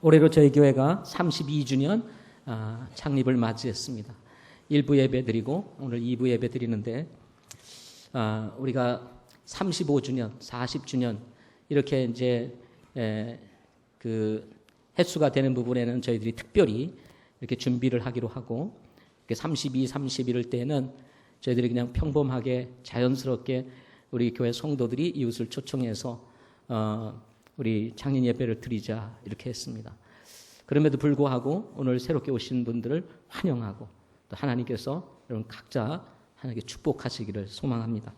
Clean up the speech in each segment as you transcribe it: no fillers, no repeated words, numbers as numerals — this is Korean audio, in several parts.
올해로 저희 교회가 32주년 창립을 맞이했습니다. 1부 예배 드리고 오늘 2부 예배 드리는데 우리가 35주년, 40주년 이렇게 이제 그 횟수가 되는 부분에는 저희들이 특별히 이렇게 준비를 하기로 하고 32, 31일 때는 저희들이 그냥 평범하게 자연스럽게 우리 교회 성도들이 이웃을 초청해서 우리 창립 예배를 드리자 이렇게 했습니다. 그럼에도 불구하고 오늘 새롭게 오신 분들을 환영하고 또 하나님께서 여러분 각자 하나님께 축복하시기를 소망합니다.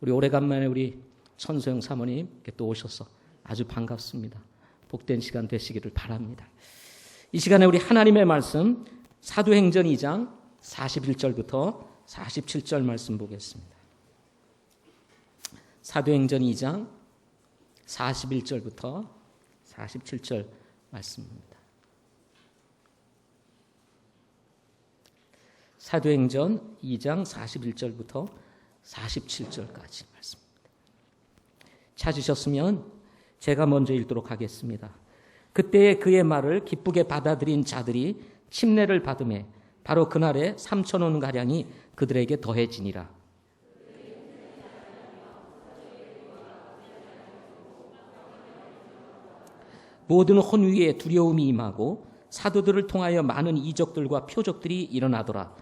우리 오래간만에 우리 천소영 사모님 또 오셔서 아주 반갑습니다. 복된 시간 되시기를 바랍니다. 이 시간에 우리 하나님의 말씀 사도행전 2장 41절부터 47절 말씀 보겠습니다. 사도행전 2장 41절부터 47절 말씀입니다. 사도행전 2장 41절부터 47절까지 말씀입니다. 찾으셨으면 제가 먼저 읽도록 하겠습니다. 그때에 그의 말을 기쁘게 받아들인 자들이 침례를 받음에 바로 그날에 3,000원가량이 그들에게 더해지니라. 모든 혼위에 두려움이 임하고 사도들을 통하여 많은 이적들과 표적들이 일어나더라.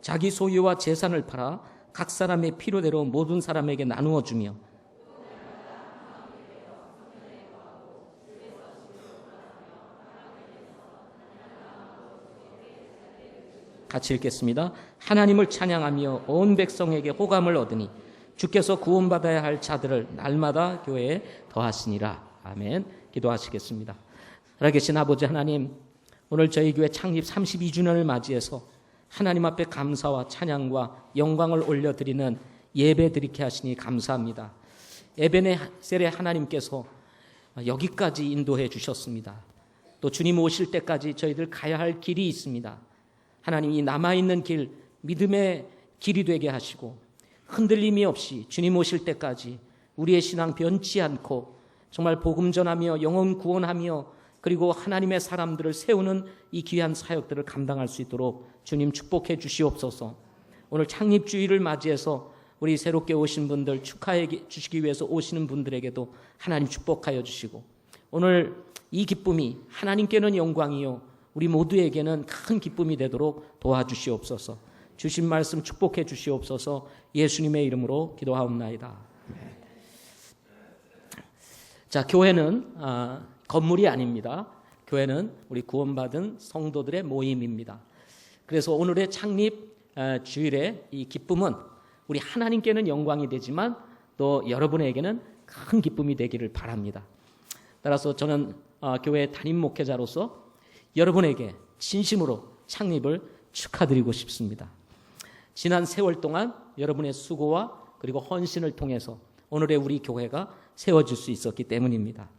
자기 소유와 재산을 팔아 각 사람의 필요대로 모든 사람에게 나누어 주며 같이 읽겠습니다. 하나님을 찬양하며 온 백성에게 호감을 얻으니 주께서 구원받아야 할 자들을 날마다 교회에 더하시니라. 아멘. 기도하시겠습니다. 살아계신 아버지 하나님, 오늘 저희 교회 창립 32주년을 맞이해서 하나님 앞에 감사와 찬양과 영광을 올려드리는 예배 드리게 하시니 감사합니다. 에베네셀의 하나님께서 여기까지 인도해 주셨습니다. 또 주님 오실 때까지 저희들 가야 할 길이 있습니다. 하나님 이 남아있는 길, 믿음의 길이 되게 하시고 흔들림이 없이 주님 오실 때까지 우리의 신앙 변치 않고 정말 복음 전하며 영혼 구원하며 그리고 하나님의 사람들을 세우는 이 귀한 사역들을 감당할 수 있도록 주님 축복해 주시옵소서. 오늘 창립주일을 맞이해서 우리 새롭게 오신 분들 축하해 주시기 위해서 오시는 분들에게도 하나님 축복하여 주시고 오늘 이 기쁨이 하나님께는 영광이요 우리 모두에게는 큰 기쁨이 되도록 도와주시옵소서. 주신 말씀 축복해 주시옵소서. 예수님의 이름으로 기도하옵나이다. 자, 교회는 건물이 아닙니다. 교회는 우리 구원받은 성도들의 모임입니다. 그래서 오늘의 창립 주일의 이 기쁨은 우리 하나님께는 영광이 되지만 또 여러분에게는 큰 기쁨이 되기를 바랍니다. 따라서 저는 교회 담임 목회자로서 여러분에게 진심으로 창립을 축하드리고 싶습니다. 지난 세월 동안 여러분의 수고와 그리고 헌신을 통해서 오늘의 우리 교회가 세워질 수 있었기 때문입니다.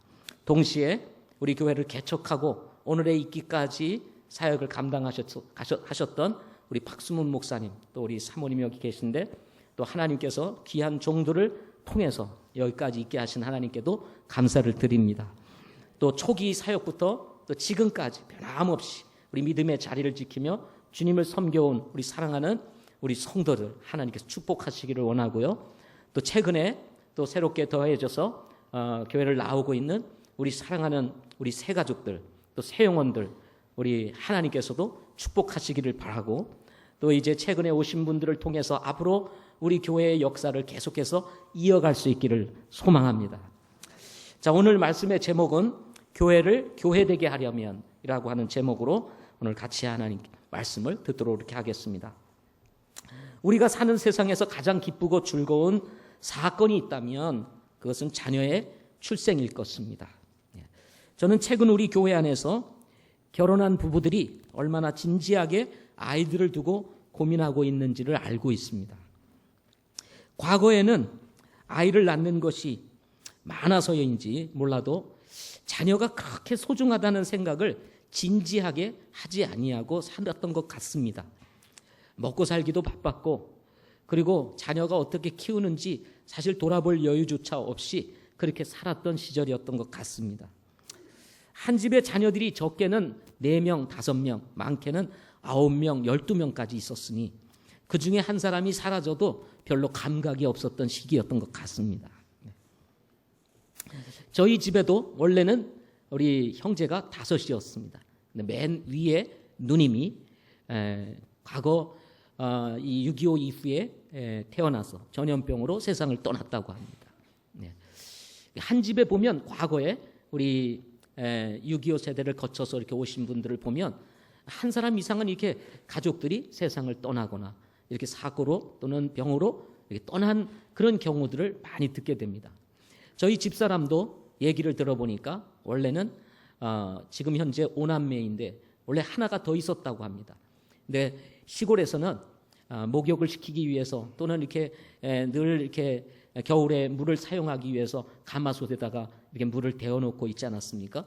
동시에 우리 교회를 개척하고 오늘에 있기까지 사역을 감당하셨던 우리 박수문 목사님 또 우리 사모님이 여기 계신데 또 하나님께서 귀한 종들을 통해서 여기까지 있게 하신 하나님께도 감사를 드립니다. 또 초기 사역부터 또 지금까지 변함없이 우리 믿음의 자리를 지키며 주님을 섬겨온 우리 사랑하는 우리 성도들 하나님께서 축복하시기를 원하고요. 또 최근에 또 새롭게 더해져서 교회를 나오고 있는 우리 사랑하는 우리 새 가족들 또 새 영혼들 우리 하나님께서도 축복하시기를 바라고 또 이제 최근에 오신 분들을 통해서 앞으로 우리 교회의 역사를 계속해서 이어갈 수 있기를 소망합니다. 자, 오늘 말씀의 제목은 교회를 교회되게 하려면 이라고 하는 제목으로 오늘 같이 하나님 말씀을 듣도록 이렇게 하겠습니다. 우리가 사는 세상에서 가장 기쁘고 즐거운 사건이 있다면 그것은 자녀의 출생일 것입니다. 저는 최근 우리 교회 안에서 결혼한 부부들이 얼마나 진지하게 아이들을 두고 고민하고 있는지를 알고 있습니다. 과거에는 아이를 낳는 것이 많아서인지 몰라도 자녀가 그렇게 소중하다는 생각을 진지하게 하지 아니하고 살았던 것 같습니다. 먹고 살기도 바빴고 그리고 자녀가 어떻게 키우는지 사실 돌아볼 여유조차 없이 그렇게 살았던 시절이었던 것 같습니다. 한 집에 자녀들이 적게는 4명, 5명, 많게는 9명, 12명까지 있었으니 그 중에 한 사람이 사라져도 별로 감각이 없었던 시기였던 것 같습니다. 저희 집에도 원래는 우리 형제가 5이었습니다. 맨 위에 누님이 과거 이 6.25 이후에 태어나서 전염병으로 세상을 떠났다고 합니다. 한 집에 보면 과거에 우리 6.25 세대를 거쳐서 이렇게 오신 분들을 보면 한 사람 이상은 이렇게 가족들이 세상을 떠나거나 이렇게 사고로 또는 병으로 이렇게 떠난 그런 경우들을 많이 듣게 됩니다. 저희 집사람도 얘기를 들어보니까 원래는 지금 현재 5남매인데 원래 하나가 더 있었다고 합니다. 근데 시골에서는 목욕을 시키기 위해서 또는 이렇게 늘 이렇게 겨울에 물을 사용하기 위해서 가마솥에다가 이렇게 물을 데워놓고 있지 않았습니까?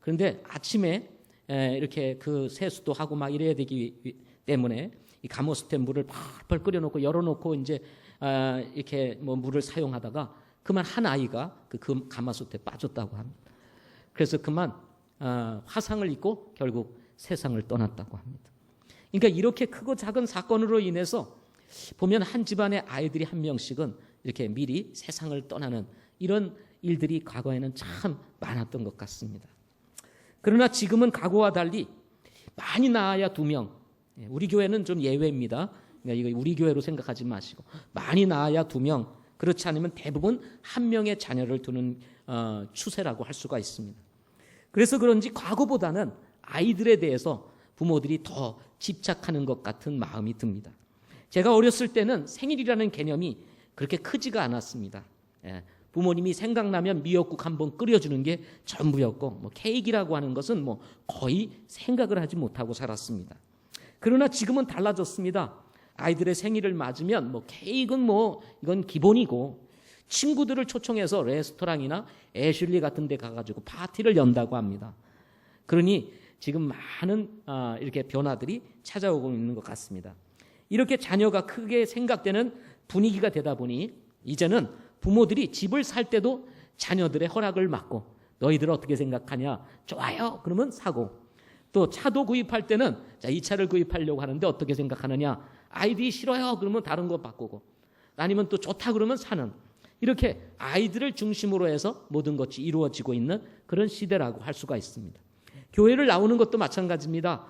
그런데 아침에 이렇게 그 세수도 하고 막 이래야 되기 때문에 이 가마솥에 물을 펄펄 끓여놓고 열어놓고 이제 이렇게 뭐 물을 사용하다가 그만 한 아이가 그 가마솥에 빠졌다고 합니다. 그래서 그만 화상을 입고 결국 세상을 떠났다고 합니다. 그러니까 이렇게 크고 작은 사건으로 인해서 보면 한 집안의 아이들이 한 명씩은 이렇게 미리 세상을 떠나는 이런 일들이 과거에는 참 많았던 것 같습니다. 그러나 지금은 과거와 달리 많이 낳아야 2명. 우리 교회는 좀 예외입니다. 그러니까 이거 우리 교회로 생각하지 마시고 많이 낳아야 2명. 그렇지 않으면 대부분 1명의 자녀를 두는 추세라고 할 수가 있습니다. 그래서 그런지 과거보다는 아이들에 대해서 부모들이 더 집착하는 것 같은 마음이 듭니다. 제가 어렸을 때는 생일이라는 개념이 그렇게 크지가 않았습니다. 부모님이 생각나면 미역국 한번 끓여주는 게 전부였고 뭐 케이크라고 하는 것은 뭐 거의 생각을 하지 못하고 살았습니다. 그러나 지금은 달라졌습니다. 아이들의 생일을 맞으면 뭐 케이크는 뭐 이건 기본이고 친구들을 초청해서 레스토랑이나 애슐리 같은 데 가가지고 파티를 연다고 합니다. 그러니 지금 많은 이렇게 변화들이 찾아오고 있는 것 같습니다. 이렇게 자녀가 크게 생각되는 분위기가 되다 보니 이제는 부모들이 집을 살 때도 자녀들의 허락을 받고 너희들 어떻게 생각하냐? 좋아요. 그러면 사고. 또 차도 구입할 때는 자, 이 차를 구입하려고 하는데 어떻게 생각하느냐? 아이들이 싫어요. 그러면 다른 거 바꾸고. 아니면 또 좋다 그러면 사는. 이렇게 아이들을 중심으로 해서 모든 것이 이루어지고 있는 그런 시대라고 할 수가 있습니다. 교회를 나오는 것도 마찬가지입니다.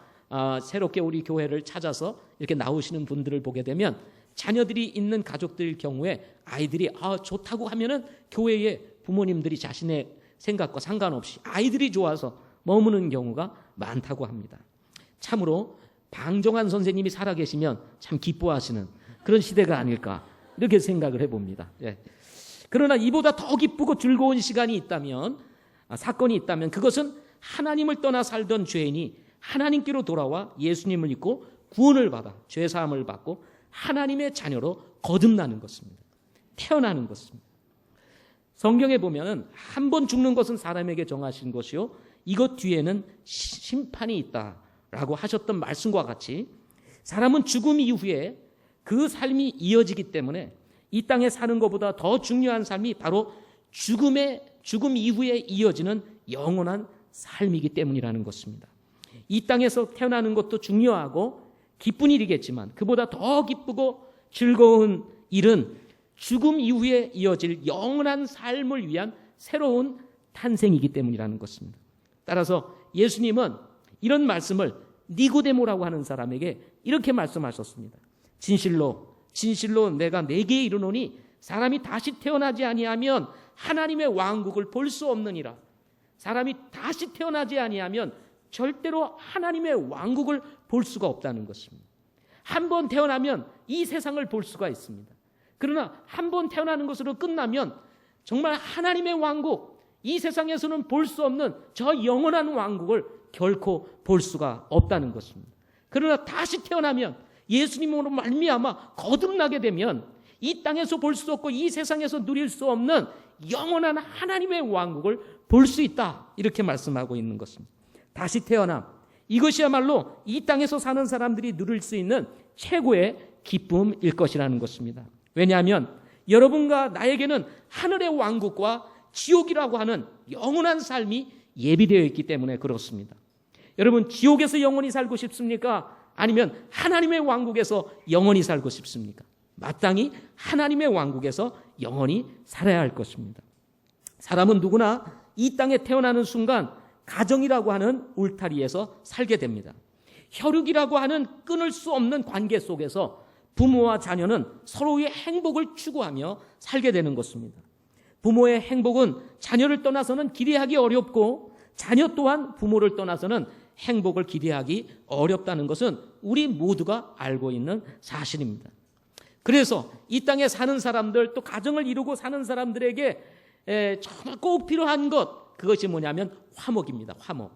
새롭게 우리 교회를 찾아서 이렇게 나오시는 분들을 보게 되면 자녀들이 있는 가족들 경우에 아이들이 좋다고 하면은 교회에 부모님들이 자신의 생각과 상관없이 아이들이 좋아서 머무는 경우가 많다고 합니다. 참으로 방정환 선생님이 살아계시면 참 기뻐하시는 그런 시대가 아닐까 이렇게 생각을 해봅니다. 그러나 이보다 더 기쁘고 즐거운 시간이 있다면 사건이 있다면 그것은 하나님을 떠나 살던 죄인이 하나님께로 돌아와 예수님을 믿고 구원을 받아 죄사함을 받고 하나님의 자녀로 거듭나는 것입니다. 태어나는 것입니다. 성경에 보면 한 번 죽는 것은 사람에게 정하신 것이요 이것 뒤에는 심판이 있다라고 하셨던 말씀과 같이 사람은 죽음 이후에 그 삶이 이어지기 때문에 이 땅에 사는 것보다 더 중요한 삶이 바로 죽음 이후에 이어지는 영원한 삶이기 때문이라는 것입니다. 이 땅에서 태어나는 것도 중요하고 기쁜 일이겠지만 그보다 더 기쁘고 즐거운 일은 죽음 이후에 이어질 영원한 삶을 위한 새로운 탄생이기 때문이라는 것입니다. 따라서 예수님은 이런 말씀을 니고데모라고 하는 사람에게 이렇게 말씀하셨습니다. 진실로 내가 네게 이르노니 사람이 다시 태어나지 아니하면 하나님의 왕국을 볼 수 없느니라. 사람이 다시 태어나지 아니하면 절대로 하나님의 왕국을 볼 수가 없다는 것입니다. 한 번 태어나면 이 세상을 볼 수가 있습니다. 그러나 한 번 태어나는 것으로 끝나면 정말 하나님의 왕국, 이 세상에서는 볼 수 없는 저 영원한 왕국을 결코 볼 수가 없다는 것입니다. 그러나 다시 태어나면 예수님으로 말미암아 거듭나게 되면 이 땅에서 볼 수 없고 이 세상에서 누릴 수 없는 영원한 하나님의 왕국을 볼 수 있다. 이렇게 말씀하고 있는 것입니다. 다시 태어남. 이것이야말로 이 땅에서 사는 사람들이 누릴 수 있는 최고의 기쁨일 것이라는 것입니다. 왜냐하면 여러분과 나에게는 하늘의 왕국과 지옥이라고 하는 영원한 삶이 예비되어 있기 때문에 그렇습니다. 여러분, 지옥에서 영원히 살고 싶습니까? 아니면 하나님의 왕국에서 영원히 살고 싶습니까? 마땅히 하나님의 왕국에서 영원히 살아야 할 것입니다. 사람은 누구나 이 땅에 태어나는 순간 가정이라고 하는 울타리에서 살게 됩니다. 혈육이라고 하는 끊을 수 없는 관계 속에서 부모와 자녀는 서로의 행복을 추구하며 살게 되는 것입니다. 부모의 행복은 자녀를 떠나서는 기대하기 어렵고 자녀 또한 부모를 떠나서는 행복을 기대하기 어렵다는 것은 우리 모두가 알고 있는 사실입니다. 그래서 이 땅에 사는 사람들, 또 가정을 이루고 사는 사람들에게 정말 꼭 필요한 것, 그것이 뭐냐면 화목입니다. 화목.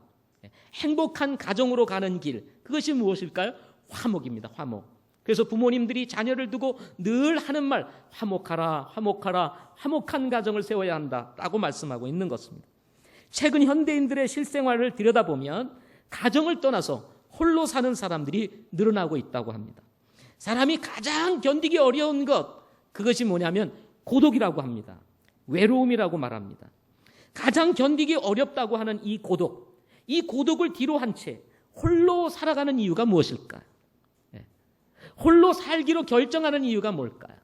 행복한 가정으로 가는 길, 그것이 무엇일까요? 화목입니다. 화목. 그래서 부모님들이 자녀를 두고 늘 하는 말, 화목하라, 화목하라, 화목한 가정을 세워야 한다라고 말씀하고 있는 것입니다. 최근 현대인들의 실생활을 들여다보면 가정을 떠나서 홀로 사는 사람들이 늘어나고 있다고 합니다. 사람이 가장 견디기 어려운 것, 그것이 뭐냐면 고독이라고 합니다. 외로움이라고 말합니다. 가장 견디기 어렵다고 하는 이 고독을 뒤로 한 채 홀로 살아가는 이유가 무엇일까요? 홀로 살기로 결정하는 이유가 뭘까요?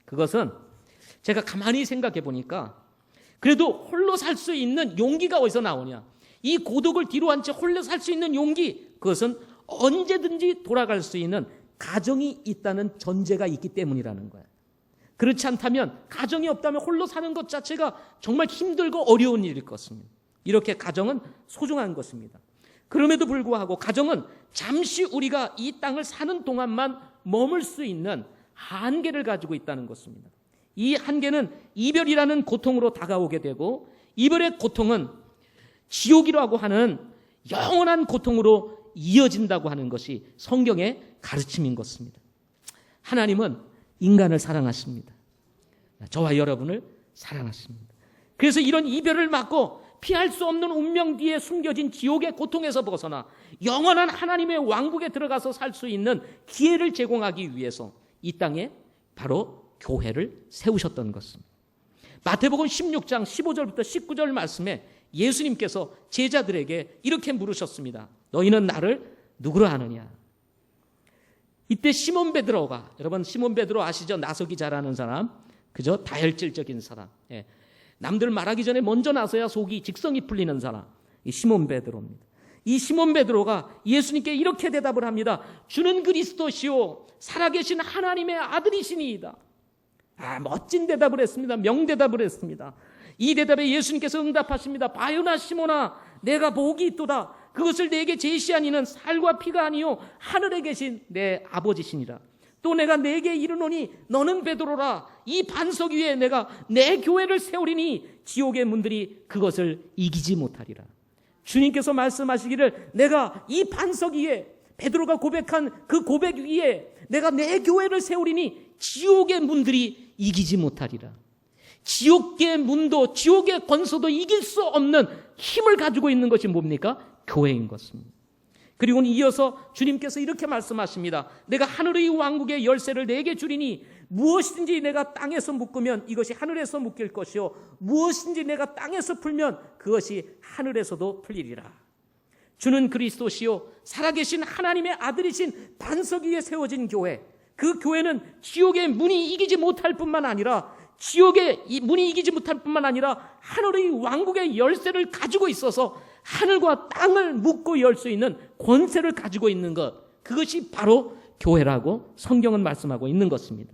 그것은 제가 가만히 생각해 보니까 그래도 홀로 살 수 있는 용기가 어디서 나오냐? 이 고독을 뒤로 한 채 홀로 살 수 있는 용기, 그것은 언제든지 돌아갈 수 있는 가정이 있다는 전제가 있기 때문이라는 거예요. 그렇지 않다면, 가정이 없다면 홀로 사는 것 자체가 정말 힘들고 어려운 일일 것입니다. 이렇게 가정은 소중한 것입니다. 그럼에도 불구하고 가정은 잠시 우리가 이 땅을 사는 동안만 머물 수 있는 한계를 가지고 있다는 것입니다. 이 한계는 이별이라는 고통으로 다가오게 되고, 이별의 고통은 지옥이라고 하는 영원한 고통으로 이어진다고 하는 것이 성경의 가르침인 것입니다. 하나님은 인간을 사랑하십니다. 저와 여러분을 사랑하십니다. 그래서 이런 이별을 막고 피할 수 없는 운명 뒤에 숨겨진 지옥의 고통에서 벗어나 영원한 하나님의 왕국에 들어가서 살 수 있는 기회를 제공하기 위해서 이 땅에 바로 교회를 세우셨던 것입니다. 마태복음 16장 15절부터 19절 말씀에 예수님께서 제자들에게 이렇게 물으셨습니다. 너희는 나를 누구로 아느냐? 이때 시몬 베드로가, 여러분 시몬 베드로 아시죠? 나서기 잘하는 사람, 그죠? 다혈질적인 사람, 남들 말하기 전에 먼저 나서야 속이 직성이 풀리는 사람, 이 시몬 베드로입니다. 이 시몬 베드로가 예수님께 이렇게 대답을 합니다. 주는 그리스도시요 살아계신 하나님의 아들이시니이다. 멋진 대답을 했습니다. 명대답을 했습니다. 이 대답에 예수님께서 응답하십니다. 바요나 시몬아, 내가 복이 있도다. 그것을 내게 제시한 이는 살과 피가 아니요 하늘에 계신 내 아버지시니라. 또 내가 내게 이르노니 너는 베드로라. 이 반석 위에 내가 내 교회를 세우리니 지옥의 문들이 그것을 이기지 못하리라. 주님께서 말씀하시기를 내가 이 반석 위에, 베드로가 고백한 그 고백 위에 내가 내 교회를 세우리니 지옥의 문들이 이기지 못하리라. 지옥의 문도 지옥의 권소도 이길 수 없는 힘을 가지고 있는 것이 뭡니까? 교회인 것입니다. 그리고는 이어서 주님께서 이렇게 말씀하십니다. 내가 하늘의 왕국의 열쇠를 내게 주리니 무엇인지 내가 땅에서 묶으면 이것이 하늘에서 묶일 것이요 무엇인지 내가 땅에서 풀면 그것이 하늘에서도 풀리리라. 주는 그리스도시요 살아계신 하나님의 아들이신 반석 위에 세워진 교회, 그 교회는 지옥의 문이 이기지 못할 뿐만 아니라 지옥의 문이 이기지 못할 뿐만 아니라 하늘의 왕국의 열쇠를 가지고 있어서 하늘과 땅을 묶고 열 수 있는 권세를 가지고 있는 것, 그것이 바로 교회라고 성경은 말씀하고 있는 것입니다.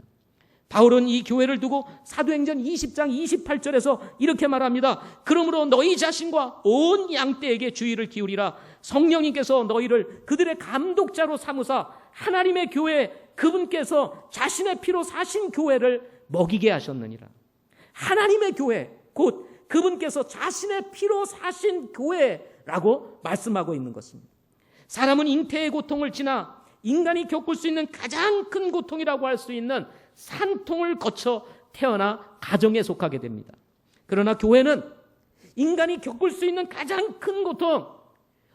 바울은 이 교회를 두고 사도행전 20장 28절에서 이렇게 말합니다. 그러므로 너희 자신과 온 양떼에게 주의를 기울이라. 성령님께서 너희를 그들의 감독자로 삼으사 하나님의 교회, 그분께서 자신의 피로 사신 교회를 먹이게 하셨느니라. 하나님의 교회, 곧 그분께서 자신의 피로 사신 교회라고 말씀하고 있는 것입니다. 사람은 잉태의 고통을 지나 인간이 겪을 수 있는 가장 큰 고통이라고 할 수 있는 산통을 거쳐 태어나 가정에 속하게 됩니다. 그러나 교회는 인간이 겪을 수 있는 가장 큰 고통,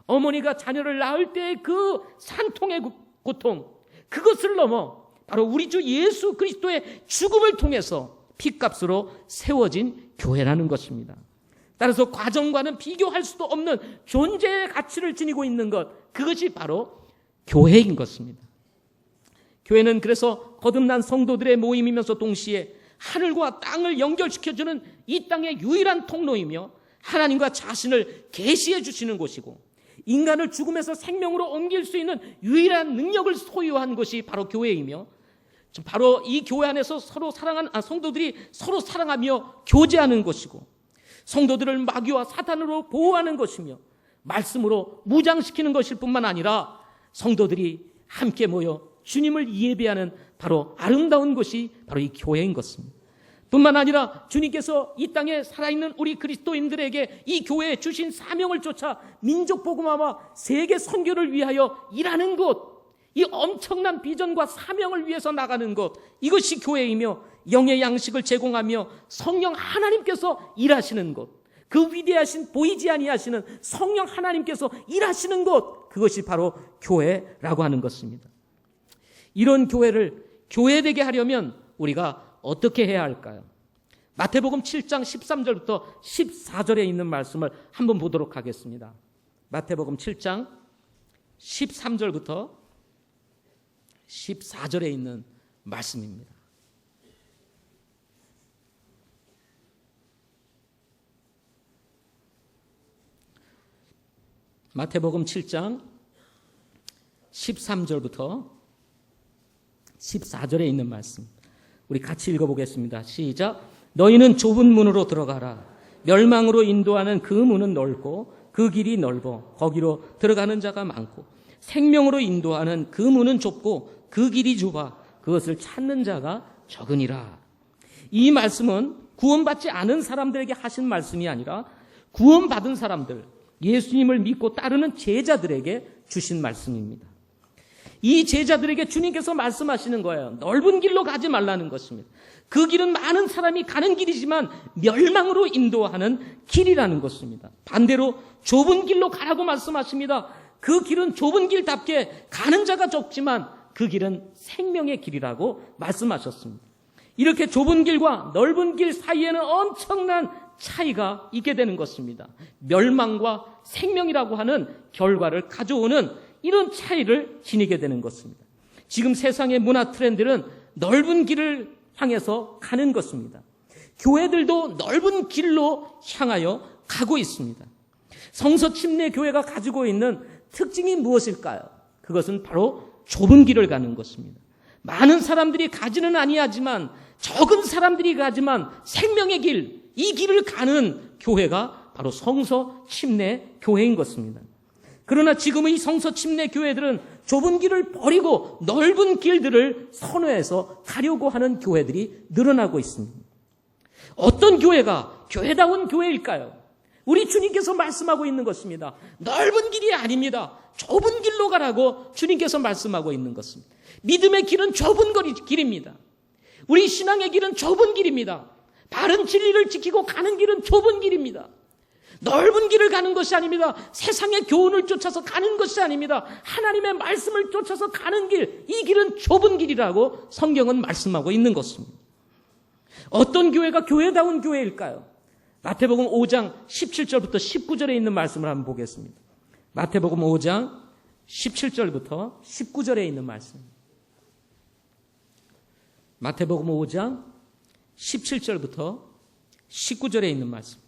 어머니가 자녀를 낳을 때의 그 산통의 고통, 그것을 넘어 바로 우리 주 예수 그리스도의 죽음을 통해서 피값으로 세워진 교회라는 것입니다. 따라서 과정과는 비교할 수도 없는 존재의 가치를 지니고 있는 것, 그것이 바로 교회인 것입니다. 교회는 그래서 거듭난 성도들의 모임이면서 동시에 하늘과 땅을 연결시켜주는 이 땅의 유일한 통로이며 하나님과 자신을 계시해 주시는 곳이고 인간을 죽음에서 생명으로 옮길 수 있는 유일한 능력을 소유한 것이 바로 교회이며 바로 이 교회 안에서 성도들이 서로 사랑하며 교제하는 것이고 성도들을 마귀와 사탄으로 보호하는 것이며 말씀으로 무장시키는 것일 뿐만 아니라 성도들이 함께 모여 주님을 예배하는 바로 아름다운 것이 바로 이 교회인 것입니다. 뿐만 아니라 주님께서 이 땅에 살아있는 우리 그리스도인들에게 이 교회에 주신 사명을 쫓아 민족 복음화와 세계 선교를 위하여 일하는 곳, 이 엄청난 비전과 사명을 위해서 나가는 것, 이것이 교회이며 영의 양식을 제공하며 성령 하나님께서 일하시는 곳, 그 위대하신 보이지 아니하시는 성령 하나님께서 일하시는 곳, 그것이 바로 교회라고 하는 것입니다. 이런 교회를 교회되게 하려면 우리가 어떻게 해야 할까요? 마태복음 7장 13절부터 14절에 있는 말씀을 한번 보도록 하겠습니다. 마태복음 7장 13절부터 14절에 있는 말씀입니다. 마태복음 7장 13절부터 14절에 있는 말씀, 우리 같이 읽어보겠습니다. 시작. 너희는 좁은 문으로 들어가라. 멸망으로 인도하는 그 문은 넓고 그 길이 넓어 거기로 들어가는 자가 많고 생명으로 인도하는 그 문은 좁고 그 길이 좁아 그것을 찾는 자가 적으니라. 이 말씀은 구원받지 않은 사람들에게 하신 말씀이 아니라 구원받은 사람들, 예수님을 믿고 따르는 제자들에게 주신 말씀입니다. 이 제자들에게 주님께서 말씀하시는 거예요. 넓은 길로 가지 말라는 것입니다. 그 길은 많은 사람이 가는 길이지만 멸망으로 인도하는 길이라는 것입니다. 반대로 좁은 길로 가라고 말씀하십니다. 그 길은 좁은 길답게 가는 자가 적지만 그 길은 생명의 길이라고 말씀하셨습니다. 이렇게 좁은 길과 넓은 길 사이에는 엄청난 차이가 있게 되는 것입니다. 멸망과 생명이라고 하는 결과를 가져오는 이런 차이를 지니게 되는 것입니다. 지금 세상의 문화 트렌드는 넓은 길을 향해서 가는 것입니다. 교회들도 넓은 길로 향하여 가고 있습니다. 성서 침례 교회가 가지고 있는 특징이 무엇일까요? 그것은 바로 좁은 길을 가는 것입니다. 많은 사람들이 가지는 아니하지만 적은 사람들이 가지만 생명의 길, 이 길을 가는 교회가 바로 성서 침례 교회인 것입니다. 그러나 지금의 성서 침례 교회들은 좁은 길을 버리고 넓은 길들을 선호해서 가려고 하는 교회들이 늘어나고 있습니다. 어떤 교회가 교회다운 교회일까요? 우리 주님께서 말씀하고 있는 것입니다. 넓은 길이 아닙니다. 좁은 길로 가라고 주님께서 말씀하고 있는 것입니다. 믿음의 길은 좁은 길입니다. 우리 신앙의 길은 좁은 길입니다. 바른 진리를 지키고 가는 길은 좁은 길입니다. 넓은 길을 가는 것이 아닙니다. 세상의 교훈을 쫓아서 가는 것이 아닙니다. 하나님의 말씀을 쫓아서 가는 길, 이 길은 좁은 길이라고 성경은 말씀하고 있는 것입니다. 어떤 교회가 교회다운 교회일까요? 마태복음 5장 17절부터 19절에 있는 말씀을 한번 보겠습니다. 마태복음 5장 17절부터 19절에 있는 말씀. 마태복음 5장 17절부터 19절에 있는 말씀.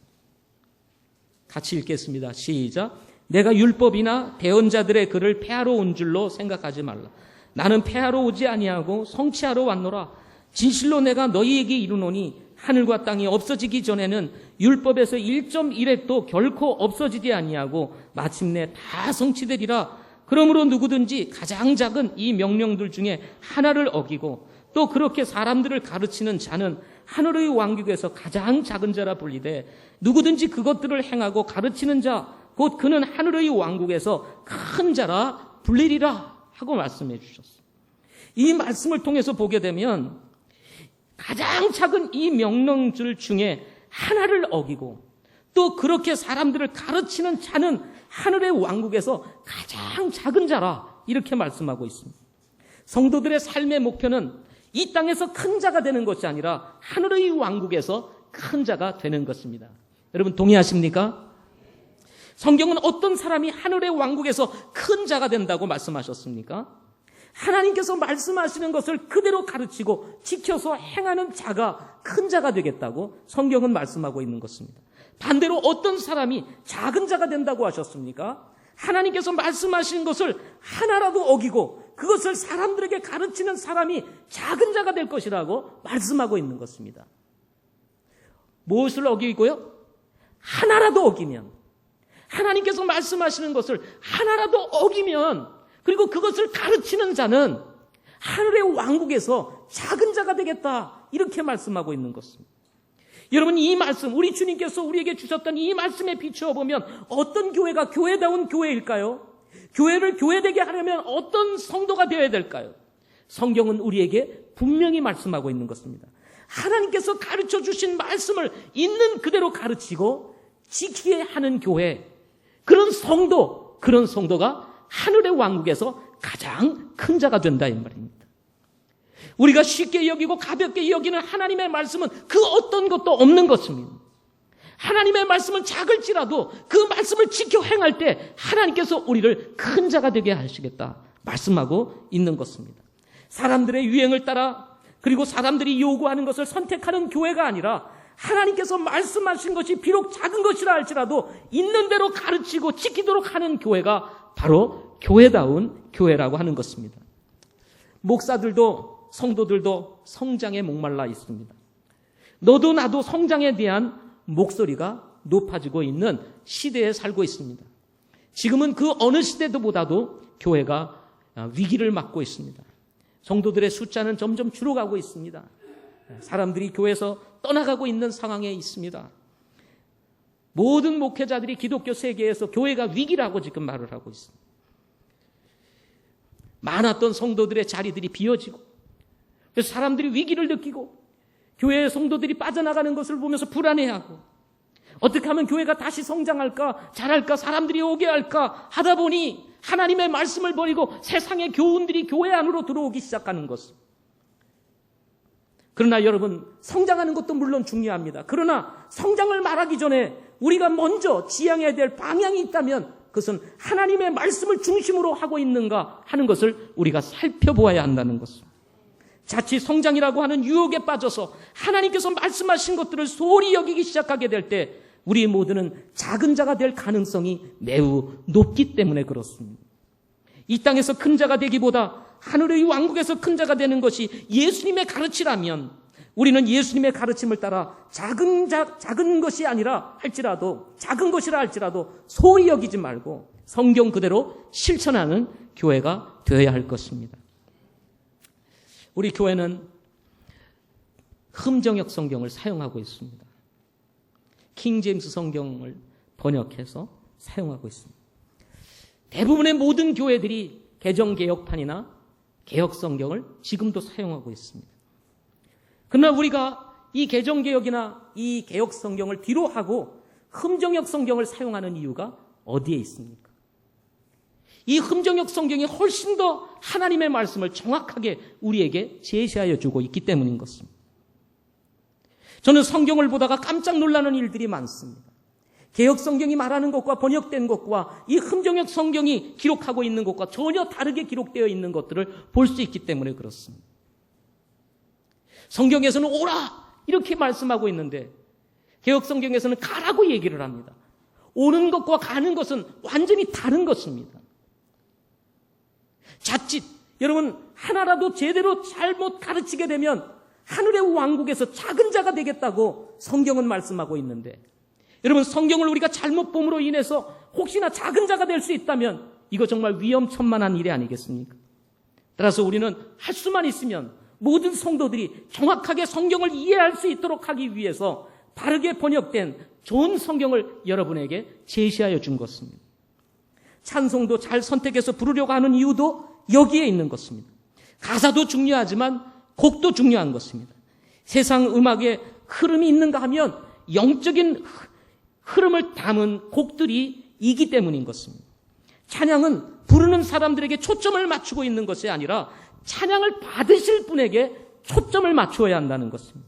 같이 읽겠습니다. 시작. 내가 율법이나 대언자들의 글을 폐하러 온 줄로 생각하지 말라. 나는 폐하러 오지 아니하고 성취하러 왔노라. 진실로 내가 너희에게 이르노니 하늘과 땅이 없어지기 전에는 율법에서 1.1획도 결코 없어지지 아니하고 마침내 다 성취되리라. 그러므로 누구든지 가장 작은 이 명령들 중에 하나를 어기고 또 그렇게 사람들을 가르치는 자는 하늘의 왕국에서 가장 작은 자라 불리되 누구든지 그것들을 행하고 가르치는 자 곧 그는 하늘의 왕국에서 큰 자라 불리리라 하고 말씀해 주셨어요. 이 말씀을 통해서 보게 되면 가장 작은 이 명령들 중에 하나를 어기고 또 그렇게 사람들을 가르치는 자는 하늘의 왕국에서 가장 작은 자라 이렇게 말씀하고 있습니다. 성도들의 삶의 목표는 이 땅에서 큰 자가 되는 것이 아니라 하늘의 왕국에서 큰 자가 되는 것입니다. 여러분 동의하십니까? 성경은 어떤 사람이 하늘의 왕국에서 큰 자가 된다고 말씀하셨습니까? 하나님께서 말씀하시는 것을 그대로 가르치고 지켜서 행하는 자가 큰 자가 되겠다고 성경은 말씀하고 있는 것입니다. 반대로 어떤 사람이 작은 자가 된다고 하셨습니까? 하나님께서 말씀하신 것을 하나라도 어기고 그것을 사람들에게 가르치는 사람이 작은 자가 될 것이라고 말씀하고 있는 것입니다. 무엇을 어기고요? 하나라도 어기면, 하나님께서 말씀하시는 것을 하나라도 어기면, 그리고 그것을 가르치는 자는 하늘의 왕국에서 작은 자가 되겠다, 이렇게 말씀하고 있는 것입니다. 여러분, 이 말씀, 우리 주님께서 우리에게 주셨던 이 말씀에 비추어 보면 어떤 교회가 교회다운 교회일까요? 교회를 교회되게 하려면 어떤 성도가 되어야 될까요? 성경은 우리에게 분명히 말씀하고 있는 것입니다. 하나님께서 가르쳐 주신 말씀을 있는 그대로 가르치고 지키게 하는 교회, 그런 성도가 하늘의 왕국에서 가장 큰 자가 된다, 이 말입니다. 우리가 쉽게 여기고 가볍게 여기는 하나님의 말씀은 그 어떤 것도 없는 것입니다. 하나님의 말씀은 작을지라도 그 말씀을 지켜 행할 때 하나님께서 우리를 큰 자가 되게 하시겠다 말씀하고 있는 것입니다. 사람들의 유행을 따라, 그리고 사람들이 요구하는 것을 선택하는 교회가 아니라 하나님께서 말씀하신 것이 비록 작은 것이라 할지라도 있는 대로 가르치고 지키도록 하는 교회가 바로 교회다운 교회라고 하는 것입니다. 목사들도 성도들도 성장에 목말라 있습니다. 너도 나도 성장에 대한 목소리가 높아지고 있는 시대에 살고 있습니다. 지금은 그 어느 시대보다도 교회가 위기를 맞고 있습니다. 성도들의 숫자는 점점 줄어가고 있습니다. 사람들이 교회에서 떠나가고 있는 상황에 있습니다. 모든 목회자들이 기독교 세계에서 교회가 위기라고 지금 말을 하고 있습니다. 많았던 성도들의 자리들이 비어지고, 그래서 사람들이 위기를 느끼고 교회의 성도들이 빠져나가는 것을 보면서 불안해하고, 어떻게 하면 교회가 다시 성장할까, 잘할까, 사람들이 오게 할까 하다 보니 하나님의 말씀을 버리고 세상의 교훈들이 교회 안으로 들어오기 시작하는 것입니다. 그러나 여러분, 성장하는 것도 물론 중요합니다. 그러나 성장을 말하기 전에 우리가 먼저 지향해야 될 방향이 있다면 그것은 하나님의 말씀을 중심으로 하고 있는가 하는 것을 우리가 살펴보아야 한다는 것입니다. 자칫 성장이라고 하는 유혹에 빠져서 하나님께서 말씀하신 것들을 소홀히 여기기 시작하게 될 때 우리 모두는 작은 자가 될 가능성이 매우 높기 때문에 그렇습니다. 이 땅에서 큰 자가 되기보다 하늘의 왕국에서 큰 자가 되는 것이 예수님의 가르치라면 우리는 예수님의 가르침을 따라 작은 것이 아니라 할지라도, 작은 것이라 할지라도 소홀히 여기지 말고 성경 그대로 실천하는 교회가 되어야 할 것입니다. 우리 교회는 흠정역 성경을 사용하고 있습니다. 킹제임스 성경을 번역해서 사용하고 있습니다. 대부분의 모든 교회들이 개정개혁판이나 개혁성경을 지금도 사용하고 있습니다. 그러나 우리가 이 개정개혁이나 이 개혁성경을 뒤로 하고 흠정역 성경을 사용하는 이유가 어디에 있습니까? 이 흠정역 성경이 훨씬 더 하나님의 말씀을 정확하게 우리에게 제시하여 주고 있기 때문인 것입니다. 저는 성경을 보다가 깜짝 놀라는 일들이 많습니다. 개혁 성경이 말하는 것과 번역된 것과 이 흠정역 성경이 기록하고 있는 것과 전혀 다르게 기록되어 있는 것들을 볼 수 있기 때문에 그렇습니다. 성경에서는 오라 이렇게 말씀하고 있는데 개혁 성경에서는 가라고 얘기를 합니다. 오는 것과 가는 것은 완전히 다른 것입니다. 자칫 여러분 하나라도 제대로 잘못 가르치게 되면 하늘의 왕국에서 작은 자가 되겠다고 성경은 말씀하고 있는데, 여러분 성경을 우리가 잘못 봄으로 인해서 혹시나 작은 자가 될 수 있다면 이거 정말 위험천만한 일이 아니겠습니까? 따라서 우리는 할 수만 있으면 모든 성도들이 정확하게 성경을 이해할 수 있도록 하기 위해서 바르게 번역된 좋은 성경을 여러분에게 제시하여 준 것입니다. 찬송도 잘 선택해서 부르려고 하는 이유도 여기에 있는 것입니다. 가사도 중요하지만 곡도 중요한 것입니다. 세상 음악에 흐름이 있는가 하면 영적인 흐름을 담은 곡들이 이기 때문인 것입니다. 찬양은 부르는 사람들에게 초점을 맞추고 있는 것이 아니라 찬양을 받으실 분에게 초점을 맞추어야 한다는 것입니다.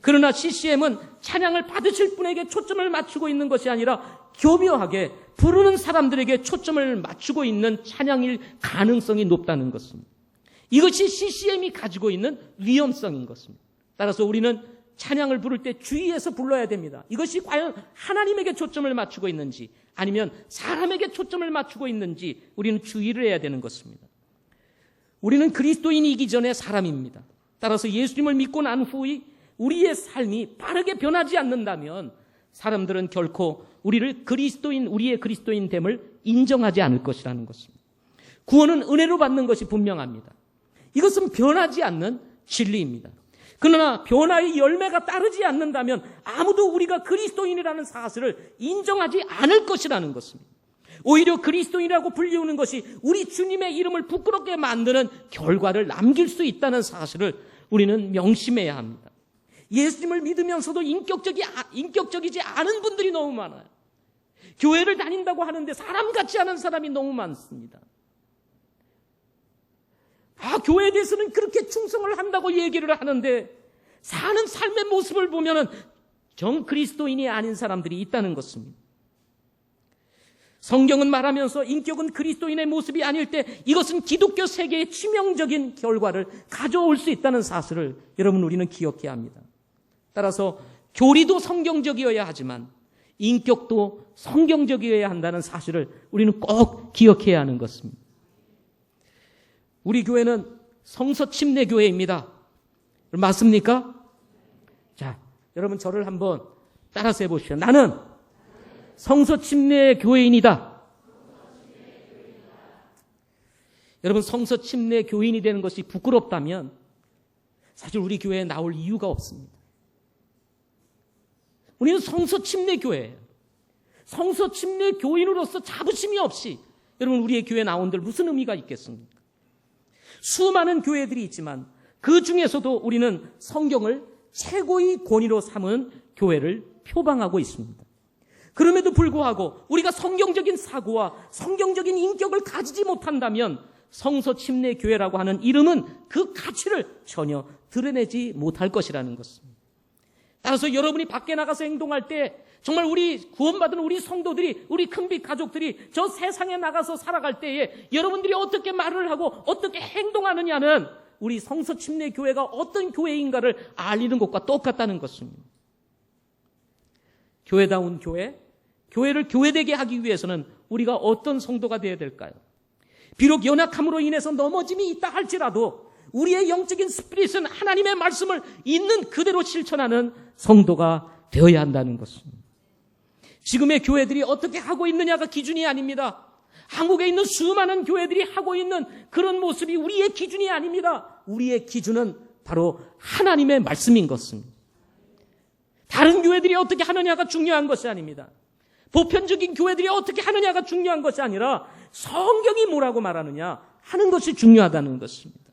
그러나 CCM은 찬양을 받으실 분에게 초점을 맞추고 있는 것이 아니라 교묘하게 부르는 사람들에게 초점을 맞추고 있는 찬양일 가능성이 높다는 것입니다. 이것이 CCM이 가지고 있는 위험성인 것입니다. 따라서 우리는 찬양을 부를 때 주의해서 불러야 됩니다. 이것이 과연 하나님에게 초점을 맞추고 있는지 아니면 사람에게 초점을 맞추고 있는지 우리는 주의를 해야 되는 것입니다. 우리는 그리스도인이기 전에 사람입니다. 따라서 예수님을 믿고 난 후에 우리의 삶이 바르게 변하지 않는다면 사람들은 결코 우리의 그리스도인됨을 인정하지 않을 것이라는 것입니다. 구원은 은혜로 받는 것이 분명합니다. 이것은 변하지 않는 진리입니다. 그러나 변화의 열매가 따르지 않는다면 아무도 우리가 그리스도인이라는 사실을 인정하지 않을 것이라는 것입니다. 오히려 그리스도인이라고 불리우는 것이 우리 주님의 이름을 부끄럽게 만드는 결과를 남길 수 있다는 사실을 우리는 명심해야 합니다. 예수님을 믿으면서도 인격적이지 않은 분들이 너무 많아요. 교회를 다닌다고 하는데 사람 같지 않은 사람이 너무 많습니다. 교회에 대해서는 그렇게 충성을 한다고 얘기를 하는데 사는 삶의 모습을 보면은 정 그리스도인이 아닌 사람들이 있다는 것입니다. 성경은 말하면서 인격은 그리스도인의 모습이 아닐 때 이것은 기독교 세계의 치명적인 결과를 가져올 수 있다는 사실을 여러분 우리는 기억해야 합니다. 따라서 교리도 성경적이어야 하지만 인격도 성경적이어야 한다는 사실을 우리는 꼭 기억해야 하는 것입니다. 우리 교회는 성서 침례 교회입니다. 맞습니까? 자, 여러분 저를 한번 따라서 해보시죠. 나는 성서 침례 교회인이다. 여러분 성서 침례 교인이 되는 것이 부끄럽다면 사실 우리 교회에 나올 이유가 없습니다. 우리는 성서 침례 교회예요. 성서 침례 교인으로서 자부심이 없이 여러분 우리의 교회에 나온들 무슨 의미가 있겠습니까? 수많은 교회들이 있지만 그 중에서도 우리는 성경을 최고의 권위로 삼은 교회를 표방하고 있습니다. 그럼에도 불구하고 우리가 성경적인 사고와 성경적인 인격을 가지지 못한다면 성서 침례 교회라고 하는 이름은 그 가치를 전혀 드러내지 못할 것이라는 것입니다. 따라서 여러분이 밖에 나가서 행동할 때 정말 우리 구원받은 우리 성도들이 우리 큰빛 가족들이 저 세상에 나가서 살아갈 때에 여러분들이 어떻게 말을 하고 어떻게 행동하느냐는 우리 성서 침례 교회가 어떤 교회인가를 알리는 것과 똑같다는 것입니다. 교회다운 교회, 교회를 교회되게 하기 위해서는 우리가 어떤 성도가 되어야 될까요? 비록 연약함으로 인해서 넘어짐이 있다 할지라도 우리의 영적인 스피릿은 하나님의 말씀을 있는 그대로 실천하는 성도가 되어야 한다는 것입니다. 지금의 교회들이 어떻게 하고 있느냐가 기준이 아닙니다. 한국에 있는 수많은 교회들이 하고 있는 그런 모습이 우리의 기준이 아닙니다. 우리의 기준은 바로 하나님의 말씀인 것입니다. 다른 교회들이 어떻게 하느냐가 중요한 것이 아닙니다. 보편적인 교회들이 어떻게 하느냐가 중요한 것이 아니라 성경이 뭐라고 말하느냐 하는 것이 중요하다는 것입니다.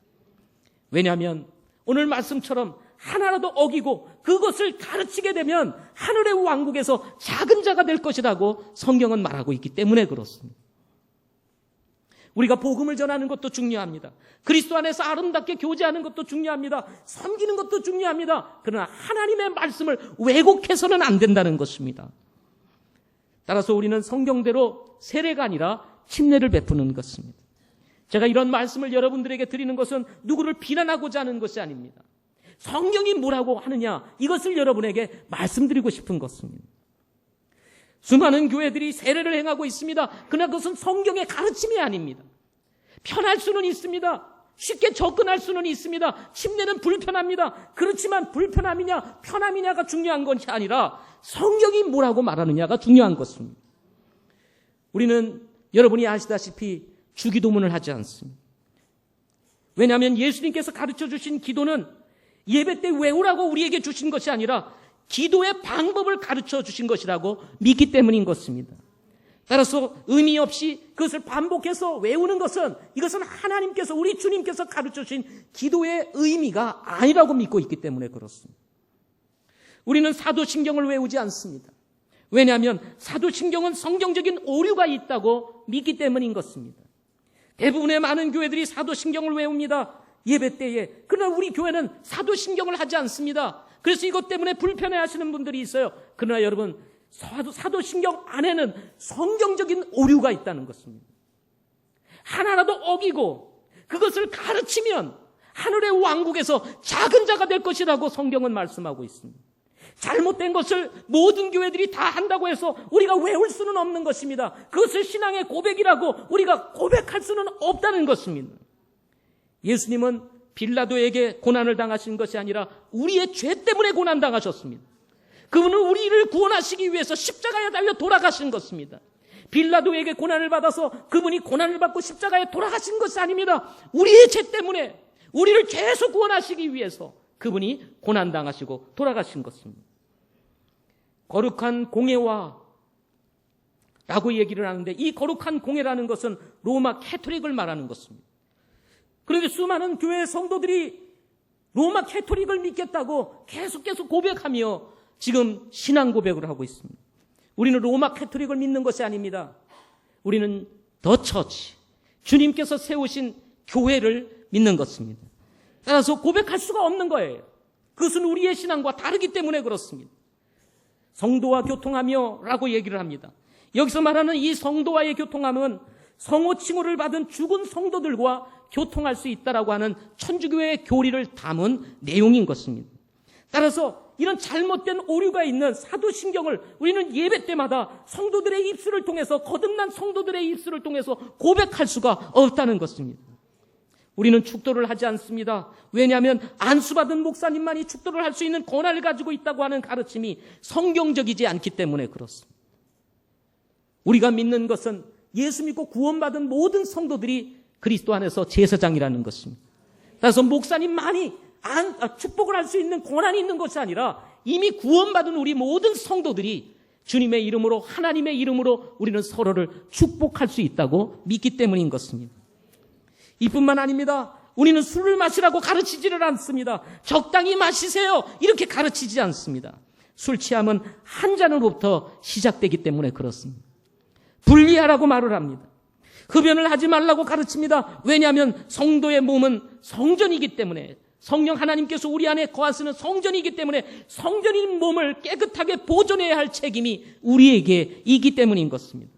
왜냐하면 오늘 말씀처럼 하나라도 어기고 그것을 가르치게 되면 하늘의 왕국에서 작은 자가 될 것이라고 성경은 말하고 있기 때문에 그렇습니다. 우리가 복음을 전하는 것도 중요합니다. 그리스도 안에서 아름답게 교제하는 것도 중요합니다. 섬기는 것도 중요합니다. 그러나 하나님의 말씀을 왜곡해서는 안 된다는 것입니다. 따라서 우리는 성경대로 세례가 아니라 침례를 베푸는 것입니다. 제가 이런 말씀을 여러분들에게 드리는 것은 누구를 비난하고자 하는 것이 아닙니다. 성경이 뭐라고 하느냐 이것을 여러분에게 말씀드리고 싶은 것입니다. 수많은 교회들이 세례를 행하고 있습니다. 그러나 그것은 성경의 가르침이 아닙니다. 편할 수는 있습니다. 쉽게 접근할 수는 있습니다. 침례는 불편합니다. 그렇지만 불편함이냐 편함이냐가 중요한 것이 아니라 성경이 뭐라고 말하느냐가 중요한 것입니다. 우리는 여러분이 아시다시피 주기도문을 하지 않습니다. 왜냐하면 예수님께서 가르쳐 주신 기도는 예배 때 외우라고 우리에게 주신 것이 아니라 기도의 방법을 가르쳐 주신 것이라고 믿기 때문인 것입니다. 따라서 의미 없이 그것을 반복해서 외우는 것은 이것은 하나님께서 우리 주님께서 가르쳐 주신 기도의 의미가 아니라고 믿고 있기 때문에 그렇습니다. 우리는 사도신경을 외우지 않습니다. 왜냐하면 사도신경은 성경적인 오류가 있다고 믿기 때문인 것입니다. 대부분의 많은 교회들이 사도신경을 외웁니다. 예배 때에. 그러나 우리 교회는 사도신경을 하지 않습니다. 그래서 이것 때문에 불편해하시는 분들이 있어요. 그러나 여러분, 사도신경 안에는 성경적인 오류가 있다는 것입니다. 하나라도 어기고 그것을 가르치면 하늘의 왕국에서 작은 자가 될 것이라고 성경은 말씀하고 있습니다. 잘못된 것을 모든 교회들이 다 한다고 해서 우리가 외울 수는 없는 것입니다. 그것을 신앙의 고백이라고 우리가 고백할 수는 없다는 것입니다. 예수님은 빌라도에게 고난을 당하신 것이 아니라 우리의 죄 때문에 고난당하셨습니다. 그분은 우리를 구원하시기 위해서 십자가에 달려 돌아가신 것입니다. 빌라도에게 고난을 받아서 그분이 고난을 받고 십자가에 돌아가신 것이 아닙니다. 우리의 죄 때문에 우리를 죄에서 구원하시기 위해서 그분이 고난당하시고 돌아가신 것입니다. 거룩한 공예와 라고 얘기를 하는데, 이 거룩한 공예라는 것은 로마 캐토릭을 말하는 것입니다. 그런데 수많은 교회 성도들이 로마 캐토릭을 믿겠다고 계속 고백하며 지금 신앙 고백을 하고 있습니다. 우리는 로마 캐토릭을 믿는 것이 아닙니다. 우리는 더 처치, 주님께서 세우신 교회를 믿는 것입니다. 따라서 고백할 수가 없는 거예요. 그것은 우리의 신앙과 다르기 때문에 그렇습니다. 성도와 교통하며 라고 얘기를 합니다. 여기서 말하는 이 성도와의 교통함은 성호 칭호를 받은 죽은 성도들과 교통할 수 있다라고 하는 천주교의 교리를 담은 내용인 것입니다. 따라서 이런 잘못된 오류가 있는 사도신경을 우리는 예배 때마다 성도들의 입술을 통해서, 거듭난 성도들의 입술을 통해서 고백할 수가 없다는 것입니다. 우리는 축도를 하지 않습니다. 왜냐하면 안수받은 목사님만이 축도를 할 수 있는 권한을 가지고 있다고 하는 가르침이 성경적이지 않기 때문에 그렇습니다. 우리가 믿는 것은 예수 믿고 구원받은 모든 성도들이 그리스도 안에서 제사장이라는 것입니다. 따라서 목사님만이 축복을 할 수 있는 권한이 있는 것이 아니라 이미 구원받은 우리 모든 성도들이 주님의 이름으로, 하나님의 이름으로 우리는 서로를 축복할 수 있다고 믿기 때문인 것입니다. 이뿐만 아닙니다. 우리는 술을 마시라고 가르치지를 않습니다. 적당히 마시세요, 이렇게 가르치지 않습니다. 술 취함은 한 잔으로부터 시작되기 때문에 그렇습니다. 분리하라고 말을 합니다. 흡연을 하지 말라고 가르칩니다. 왜냐하면 성도의 몸은 성전이기 때문에, 성령 하나님께서 우리 안에 거하시는 성전이기 때문에 성전인 몸을 깨끗하게 보존해야 할 책임이 우리에게 있기 때문인 것입니다.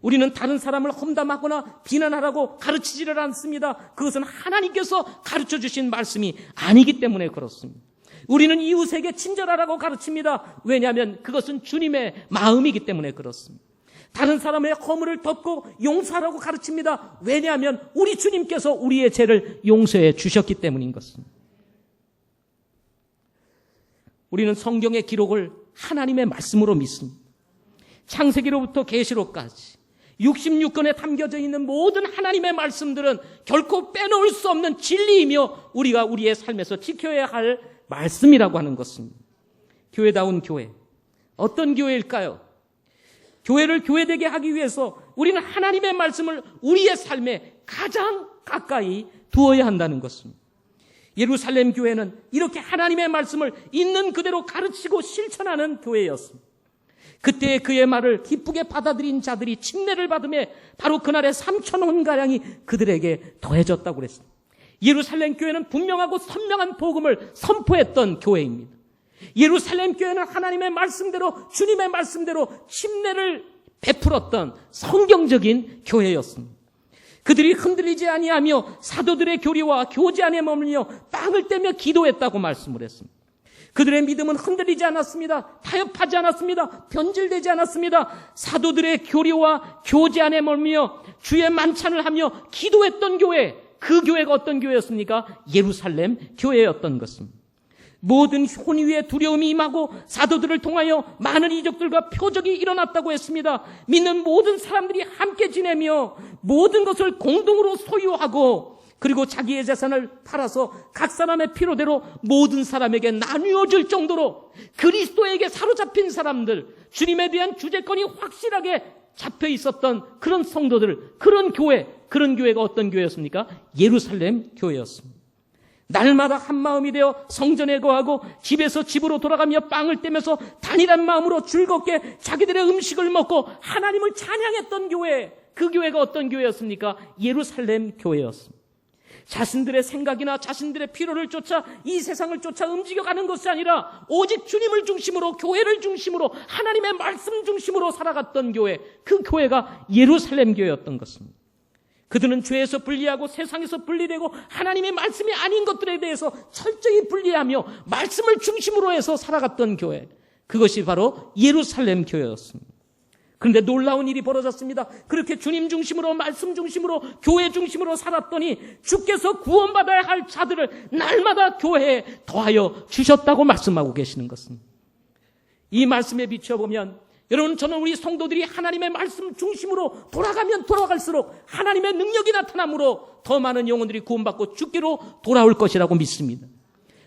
우리는 다른 사람을 험담하거나 비난하라고 가르치지를 않습니다. 그것은 하나님께서 가르쳐 주신 말씀이 아니기 때문에 그렇습니다. 우리는 이웃에게 친절하라고 가르칩니다. 왜냐하면 그것은 주님의 마음이기 때문에 그렇습니다. 다른 사람의 허물을 덮고 용서하라고 가르칩니다. 왜냐하면 우리 주님께서 우리의 죄를 용서해 주셨기 때문인 것입니다. 우리는 성경의 기록을 하나님의 말씀으로 믿습니다. 창세기로부터 계시록까지 66권에 담겨져 있는 모든 하나님의 말씀들은 결코 빼놓을 수 없는 진리이며 우리가 우리의 삶에서 지켜야 할 말씀이라고 하는 것입니다. 교회다운 교회, 어떤 교회일까요? 교회를 교회되게 하기 위해서 우리는 하나님의 말씀을 우리의 삶에 가장 가까이 두어야 한다는 것입니다. 예루살렘 교회는 이렇게 하나님의 말씀을 있는 그대로 가르치고 실천하는 교회였습니다. 그때 그의 말을 기쁘게 받아들인 자들이 침례를 받음에 바로 그날에 3,000혼가량이 그들에게 더해졌다고 그랬습니다. 예루살렘 교회는 분명하고 선명한 복음을 선포했던 교회입니다. 예루살렘 교회는 하나님의 말씀대로, 주님의 말씀대로 침례를 베풀었던 성경적인 교회였습니다. 그들이 흔들리지 아니하며 사도들의 교리와 교제 안에 머물며 땅을 떼며 기도했다고 말씀을 했습니다. 그들의 믿음은 흔들리지 않았습니다. 타협하지 않았습니다. 변질되지 않았습니다. 사도들의 교리와 교제 안에 머물며 주의 만찬을 하며 기도했던 교회, 그 교회가 어떤 교회였습니까? 예루살렘 교회였던 것입니다. 모든 혼위의 두려움이 임하고 사도들을 통하여 많은 이적들과 표적이 일어났다고 했습니다. 믿는 모든 사람들이 함께 지내며 모든 것을 공동으로 소유하고 그리고 자기의 재산을 팔아서 각 사람의 필요대로 모든 사람에게 나누어질 정도로 그리스도에게 사로잡힌 사람들, 주님에 대한 주제권이 확실하게 잡혀 있었던 그런 성도들, 그런 교회가 어떤 교회였습니까? 예루살렘 교회였습니다. 날마다 한 마음이 되어 성전에 거하고 집에서 집으로 돌아가며 빵을 떼면서 단일한 마음으로 즐겁게 자기들의 음식을 먹고 하나님을 찬양했던 교회, 그 교회가 어떤 교회였습니까? 예루살렘 교회였습니다. 자신들의 생각이나 자신들의 필요를 쫓아 이 세상을 쫓아 움직여가는 것이 아니라 오직 주님을 중심으로, 교회를 중심으로, 하나님의 말씀 중심으로 살아갔던 교회, 그 교회가 예루살렘 교회였던 것입니다. 그들은 죄에서 분리하고 세상에서 분리되고 하나님의 말씀이 아닌 것들에 대해서 철저히 분리하며 말씀을 중심으로 해서 살아갔던 교회, 그것이 바로 예루살렘 교회였습니다. 그런데 놀라운 일이 벌어졌습니다. 그렇게 주님 중심으로, 말씀 중심으로, 교회 중심으로 살았더니 주께서 구원받아야 할 자들을 날마다 교회에 더하여 주셨다고 말씀하고 계시는 것입니다. 이 말씀에 비춰보면 여러분, 저는 우리 성도들이 하나님의 말씀 중심으로 돌아가면 돌아갈수록 하나님의 능력이 나타남으로 더 많은 영혼들이 구원받고 주께로 돌아올 것이라고 믿습니다.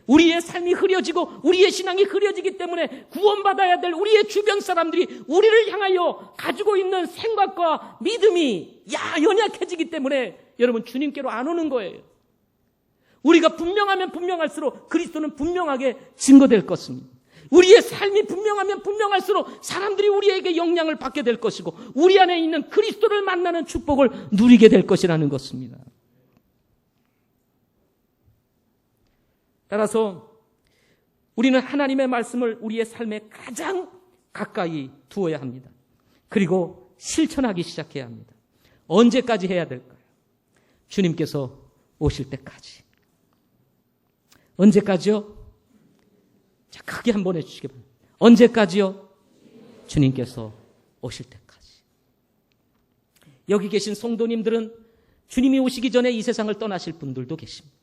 우리의 삶이 흐려지고 우리의 신앙이 흐려지기 때문에 구원받아야 될 우리의 주변 사람들이 우리를 향하여 가지고 있는 생각과 믿음이 연약해지기 때문에 여러분, 주님께로 안 오는 거예요. 우리가 분명하면 분명할수록 그리스도는 분명하게 증거될 것입니다. 우리의 삶이 분명하면 분명할수록 사람들이 우리에게 영향을 받게 될 것이고 우리 안에 있는 그리스도를 만나는 축복을 누리게 될 것이라는 것입니다. 따라서 우리는 하나님의 말씀을 우리의 삶에 가장 가까이 두어야 합니다. 그리고 실천하기 시작해야 합니다. 언제까지 해야 될까요? 주님께서 오실 때까지. 언제까지요? 자, 크게 한번 해주시기 바랍니다. 언제까지요? 주님께서 오실 때까지. 여기 계신 성도님들은 주님이 오시기 전에 이 세상을 떠나실 분들도 계십니다.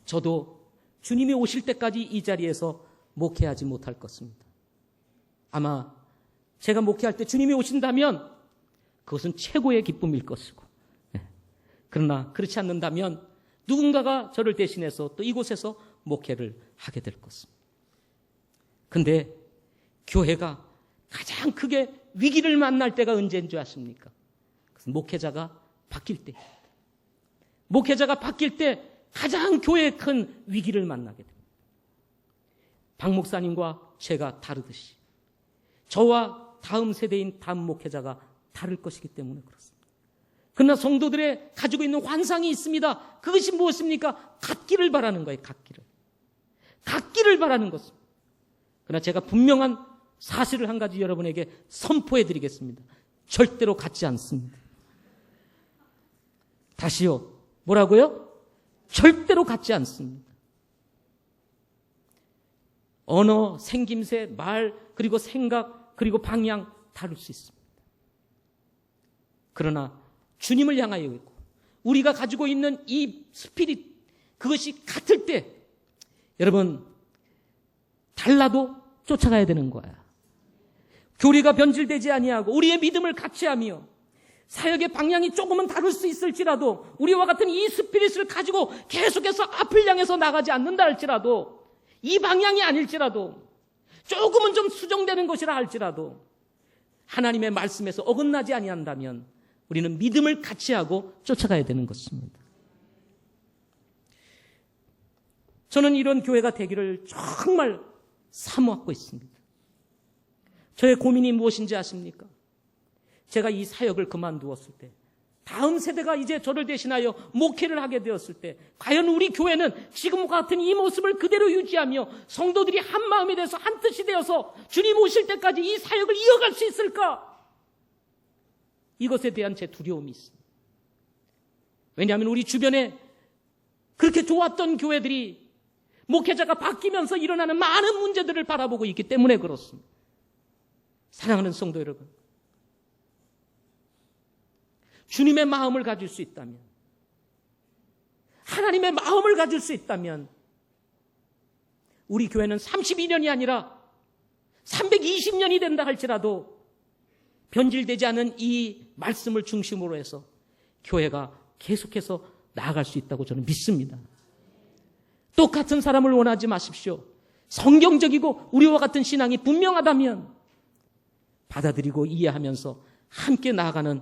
저도 주님이 오실 때까지 이 자리에서 목회하지 못할 것입니다. 아마 제가 목회할 때 주님이 오신다면 그것은 최고의 기쁨일 것이고, 그러나 그렇지 않는다면 누군가가 저를 대신해서 또 이곳에서 목회를 하게 될 것입니다. 근데 교회가 가장 크게 위기를 만날 때가 언제인 줄 아십니까? 그것은 목회자가 바뀔 때. 목회자가 바뀔 때 가장 교회에 큰 위기를 만나게 됩니다. 박 목사님과 제가 다르듯이 저와 다음 세대인 다음 목회자가 다를 것이기 때문에 그렇습니다. 그러나 성도들의 가지고 있는 환상이 있습니다. 그것이 무엇입니까? 같기를 바라는 거예요. 같기를 바라는 것입니다. 그러나 제가 분명한 사실을 한 가지 여러분에게 선포해 드리겠습니다. 절대로 같지 않습니다. 다시요. 뭐라고요? 절대로 같지 않습니다. 언어, 생김새, 말, 그리고 생각, 그리고 방향 다를 수 있습니다. 그러나 주님을 향하여 있고 우리가 가지고 있는 이 스피릿, 그것이 같을 때 여러분, 달라도 쫓아가야 되는 거야. 교리가 변질되지 아니하고 우리의 믿음을 같이 하며 사역의 방향이 조금은 다를 수 있을지라도 우리와 같은 이 스피릿을 가지고 계속해서 앞을 향해서 나가지 않는다 할지라도, 이 방향이 아닐지라도, 조금은 좀 수정되는 것이라 할지라도 하나님의 말씀에서 어긋나지 아니한다면 우리는 믿음을 같이 하고 쫓아가야 되는 것입니다. 저는 이런 교회가 되기를 정말 사모하고 있습니다. 저의 고민이 무엇인지 아십니까? 제가 이 사역을 그만두었을 때, 다음 세대가 이제 저를 대신하여 목회를 하게 되었을 때, 과연 우리 교회는 지금과 같은 이 모습을 그대로 유지하며 성도들이 한 마음이 돼서 한 뜻이 되어서 주님 오실 때까지 이 사역을 이어갈 수 있을까? 이것에 대한 제 두려움이 있습니다. 왜냐하면 우리 주변에 그렇게 좋았던 교회들이 목회자가 바뀌면서 일어나는 많은 문제들을 바라보고 있기 때문에 그렇습니다. 사랑하는 성도 여러분, 주님의 마음을 가질 수 있다면, 하나님의 마음을 가질 수 있다면 우리 교회는 32년이 아니라 320년이 된다 할지라도 변질되지 않은 이 말씀을 중심으로 해서 교회가 계속해서 나아갈 수 있다고 저는 믿습니다. 똑같은 사람을 원하지 마십시오. 성경적이고 우리와 같은 신앙이 분명하다면 받아들이고 이해하면서 함께 나아가는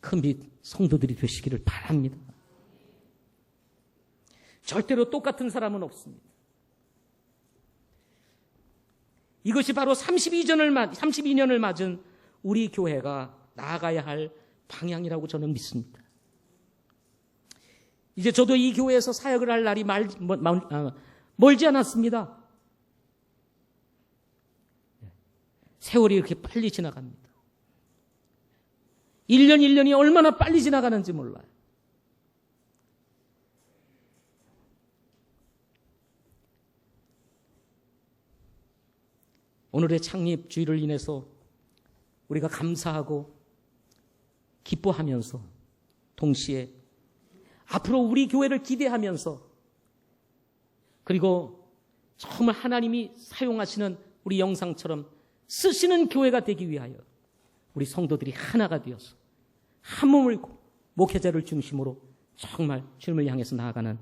큰 빛 성도들이 되시기를 바랍니다. 절대로 똑같은 사람은 없습니다. 이것이 바로 32년을 맞은 우리 교회가 나아가야 할 방향이라고 저는 믿습니다. 이제 저도 이 교회에서 사역을 할 날이 멀지 않았습니다. 세월이 이렇게 빨리 지나갑니다. 1년 1년이 얼마나 빨리 지나가는지 몰라요. 오늘의 창립 주일을 인해서 우리가 감사하고 기뻐하면서 동시에 앞으로 우리 교회를 기대하면서 그리고 정말 하나님이 사용하시는 우리 영상처럼 쓰시는 교회가 되기 위하여 우리 성도들이 하나가 되어서 한 몸을 목회자를 중심으로 정말 주님을 향해서 나아가는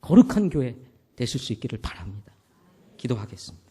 거룩한 교회 되실 수 있기를 바랍니다. 기도하겠습니다.